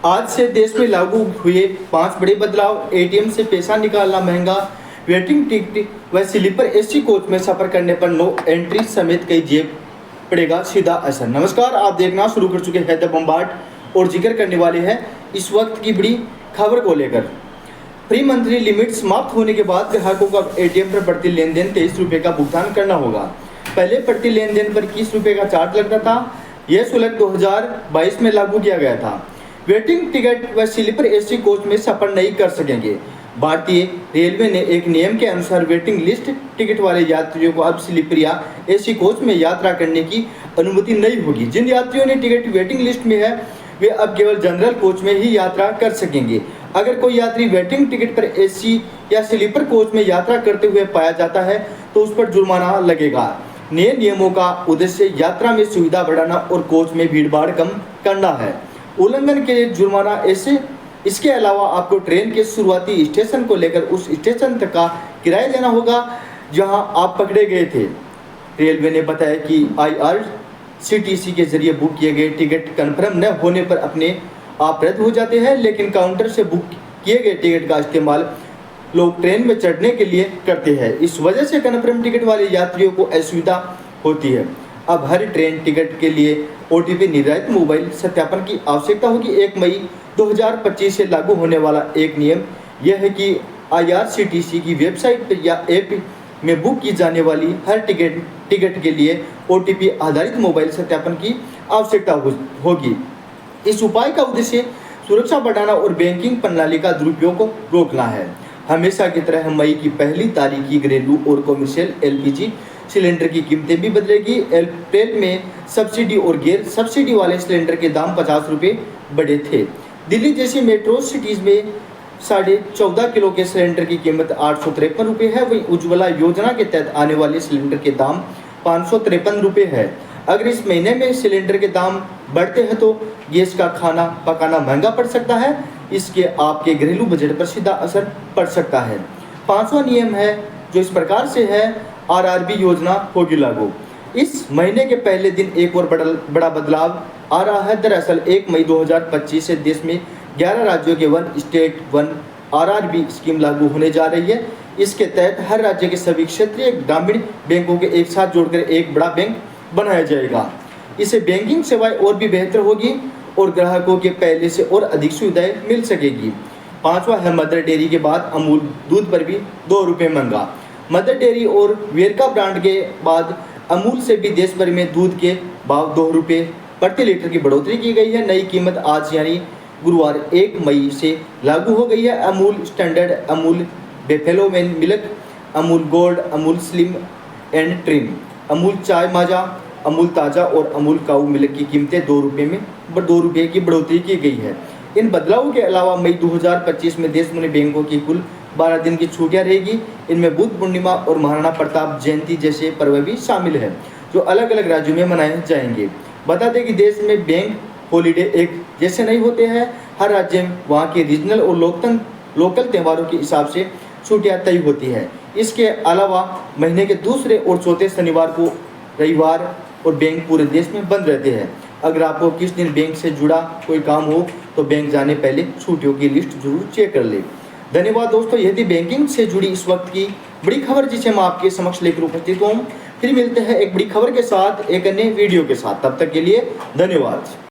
आज से देश में लागू हुए 5 बड़े बदलाव। एटीएम से पैसा निकालना महंगा, वेटिंग टिकट व स्लीपर एसी कोच में सफर करने पर नो एंट्री समेत कई जेब पड़ेगा सीधा असर। नमस्कार, आप देखना शुरू कर चुके हैं द बम्बार्ड और जिक्र करने वाले हैं इस वक्त की बड़ी खबर को लेकर। प्री मंथली लिमिट समाप्त होने के बाद ग्राहकों को एटीएम पर प्रति लेन देन 23 रुपये का भुगतान करना होगा। पहले प्रति लेन देन पर 21 रुपये का चार्ज लगता था। यह शुल्क 2022 में लागू किया गया था। वेटिंग टिकट व स्लीपर एसी कोच में सफर नहीं कर सकेंगे। भारतीय रेलवे ने एक नियम के अनुसार वेटिंग लिस्ट टिकट वाले यात्रियों को अब स्लीपर या एसी कोच में यात्रा करने की अनुमति नहीं होगी। जिन यात्रियों ने टिकट वेटिंग लिस्ट में है वे अब केवल जनरल कोच में ही यात्रा कर सकेंगे। अगर कोई यात्री वेटिंग टिकट पर एसी या स्लीपर कोच में यात्रा करते हुए पाया जाता है तो उस पर जुर्माना लगेगा। नए नियमों का उद्देश्य यात्रा में सुविधा बढ़ाना और कोच में भीड़भाड़ कम करना है। उल्लंघन के लिए जुर्माना इसके अलावा आपको ट्रेन के शुरुआती स्टेशन को लेकर उस स्टेशन तक का किराया देना होगा जहां आप पकड़े गए थे। रेलवे ने बताया कि IRCTC के जरिए बुक किए गए टिकट कन्फर्म न होने पर अपने आप रद्द हो जाते हैं, लेकिन काउंटर से बुक किए गए टिकट का इस्तेमाल लोग ट्रेन में चढ़ने के लिए करते हैं। इस वजह से कन्फर्म टिकट वाले यात्रियों को असुविधा होती है। अब हर ट्रेन टिकट के लिए OTP निर्धारित मोबाइल सत्यापन की आवश्यकता होगी। 1 मई 2025 से लागू होने वाला एक नियम यह है कि IRCTC की वेबसाइट पर या ऐप में बुक की जाने वाली हर टिकट के लिए OTP आधारित मोबाइल सत्यापन की आवश्यकता होगी। इस उपाय का उद्देश्य सुरक्षा बढ़ाना और बैंकिंग प्रणाली का दुरुपयोग को रोकना है। हमेशा की तरह मई की पहली तारीख की घरेलू और कमर्शियल LPG सिलेंडर की कीमतें भी बदलेगी। अप्रैल में सब्सिडी और गैर सब्सिडी वाले सिलेंडर के दाम 50 रुपये बढ़े थे। दिल्ली जैसी मेट्रो सिटीज़ में 14.5 किलो के सिलेंडर की कीमत 853 रुपये है। वहीं उज्ज्वला योजना के तहत आने वाले सिलेंडर के दाम 553 रुपये है। अगर इस महीने में सिलेंडर के दाम बढ़ते हैं तो गैस का खाना पकाना महंगा पड़ सकता है। इसके आपके घरेलू बजट पर सीधा असर पड़ सकता है। 5वां नियम है जो इस प्रकार से है, RRB योजना होगी लागू। इस महीने के पहले दिन एक और बड़ा बदलाव आ रहा है। दरअसल 1 मई 2025 से देश में 11 राज्यों के one state one RRB scheme लागू होने जा रही है। इसके तहत हर राज्य के सभी क्षेत्रीय ग्रामीण बैंकों के एक साथ जोड़कर एक बड़ा बैंक बनाया जाएगा। इससे बैंकिंग सेवाएं और भी बेहतर होगी और ग्राहकों के पहले से और अधिक सुविधाएं मिल सकेगी। 5वां है मदर डेयरी के बाद अमूल दूध पर भी 2 रुपये महंगा। मदर डेयरी और वेरका ब्रांड के बाद अमूल से भी देश भर में दूध के भाव 2 रुपये प्रति लीटर की बढ़ोतरी की गई है। नई कीमत आज यानी गुरुवार 1 मई से लागू हो गई है। Amul standard, Amul buffalo milk, Amul gold, Amul slim and trim, Amul चाय माजा, अमूल ताज़ा और अमूल काऊ मिल्क की कीमतें 2 रुपये की बढ़ोतरी की गई है। इन बदलावों के अलावा मई 2025 में देश में बैंकों की कुल 12 दिन की छुट्टियां रहेगी। इनमें बुद्ध पूर्णिमा और महाराणा प्रताप जयंती जैसे पर्व भी शामिल हैं जो अलग अलग राज्यों में मनाए जाएंगे। बता दें कि देश में बैंक हॉलीडे एक जैसे नहीं होते हैं। हर राज्य में वहाँ के रीजनल और लोकल त्योहारों के हिसाब से छुट्टियां तय होती है। इसके अलावा महीने के दूसरे और चौथे शनिवार को रविवार और बैंक पूरे देश में बंद रहते हैं। अगर आपको किस दिन बैंक से जुड़ा कोई काम हो तो बैंक जाने पहले छुट्टियों की लिस्ट जरूर चेक कर ले। धन्यवाद दोस्तों, यदि बैंकिंग से जुड़ी इस वक्त की बड़ी खबर जिसे मैं आपके समक्ष लेकर उपस्थित हूँ। फिर मिलते हैं एक बड़ी खबर के साथ, एक अन्य वीडियो के साथ। तब तक के लिए धन्यवाद।